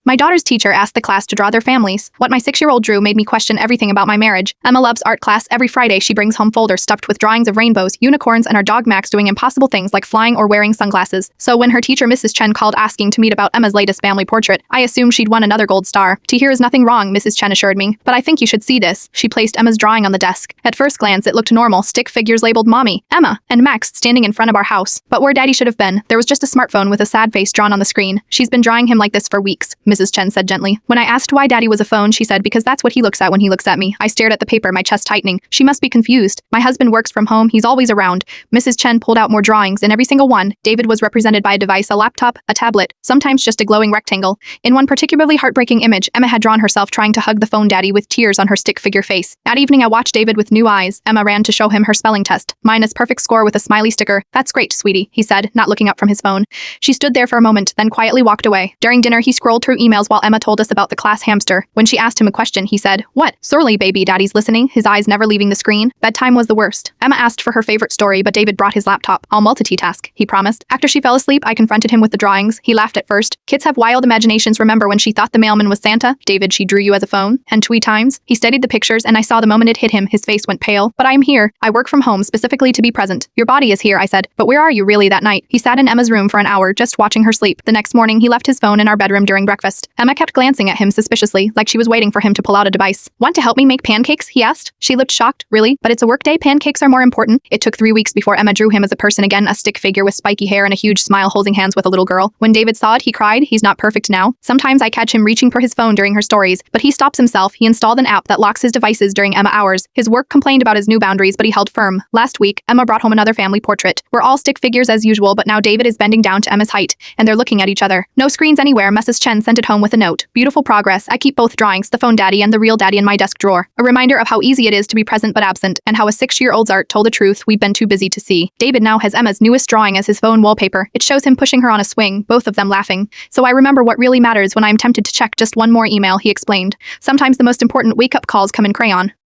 My daughter's teacher asked the class to draw their families. What my 6-year-old drew made me question everything about my marriage. Emma loves art class. Every Friday she brings home folders stuffed with drawings of rainbows, unicorns, and our dog Max doing impossible things like flying or wearing sunglasses. So when her teacher Mrs. Chen called asking to meet about Emma's latest family portrait, I assumed she'd won another gold star. Here is nothing wrong, Mrs. Chen assured me, but I think you should see this. She placed Emma's drawing on the desk. At first glance it looked normal, stick figures labeled Mommy, Emma, and Max standing in front of our house. But where Daddy should have been, there was just a smartphone with a sad face drawn on the screen. She's been drawing him like this for weeks, Mrs. Chen said gently. When I asked why Daddy was a phone, she said because that's what he looks at when he looks at me. I stared at the paper, my chest tightening. She must be confused. My husband works from home, he's always around. Mrs. Chen pulled out more drawings. In every single one, David was represented by a device, a laptop, a tablet, sometimes just a glowing rectangle. In one particularly heartbreaking image, Emma had drawn herself trying to hug the phone Daddy with tears on her stick figure face. That evening I watched David with new eyes. Emma ran to show him her spelling test. Minus perfect score with a smiley sticker. That's great, sweetie, he said, not looking up from his phone. She stood there for a moment, then quietly walked away. During dinner he scrolled through emails while Emma told us about the class hamster. When she asked him a question, he said, "What? Sorely, baby." Daddy's listening, his eyes never leaving the screen. Bedtime was the worst. Emma asked for her favorite story, but David brought his laptop. "I'll multitask," he promised. After she fell asleep, I confronted him with the drawings. He laughed at first. Kids have wild imaginations. Remember when she thought the mailman was Santa? David, she drew you as a phone. And 2 times. He studied the pictures and I saw the moment it hit him, his face went pale. "But I am here. I work from home specifically to be present. Your body is here," I said. "But where are you really?" That night, he sat in Emma's room for an hour, just watching her sleep. The next morning, he left his phone in our bedroom during breakfast. Emma kept glancing at him suspiciously, like she was waiting for him to pull out a device. "Want to help me make pancakes?" he asked. She looked shocked. "Really? But it's a workday. Pancakes are more important." It took 3 weeks before Emma drew him as a person again, a stick figure with spiky hair and a huge smile holding hands with a little girl. When David saw it, he cried. He's not perfect now. Sometimes I catch him reaching for his phone during her stories, but he stops himself. He installed an app that locks his devices during Emma hours. His work complained about his new boundaries, but he held firm. Last week, Emma brought home another family portrait. We're all stick figures as usual, but now David is bending down to Emma's height, and they're looking at each other. No screens anywhere. Mrs. Chen sent it home with a note. "Beautiful progress. I keep both drawings, the phone Daddy and the real Daddy, in my desk drawer." A reminder of how easy it is to be present but absent, and how a 6-year-old's art told the truth we've been too busy to see. David now has Emma's newest drawing as his phone wallpaper. It shows him pushing her on a swing, both of them laughing. "So I remember what really matters when I'm tempted to check just one more email," he explained. "Sometimes the most important wake-up calls come in crayon."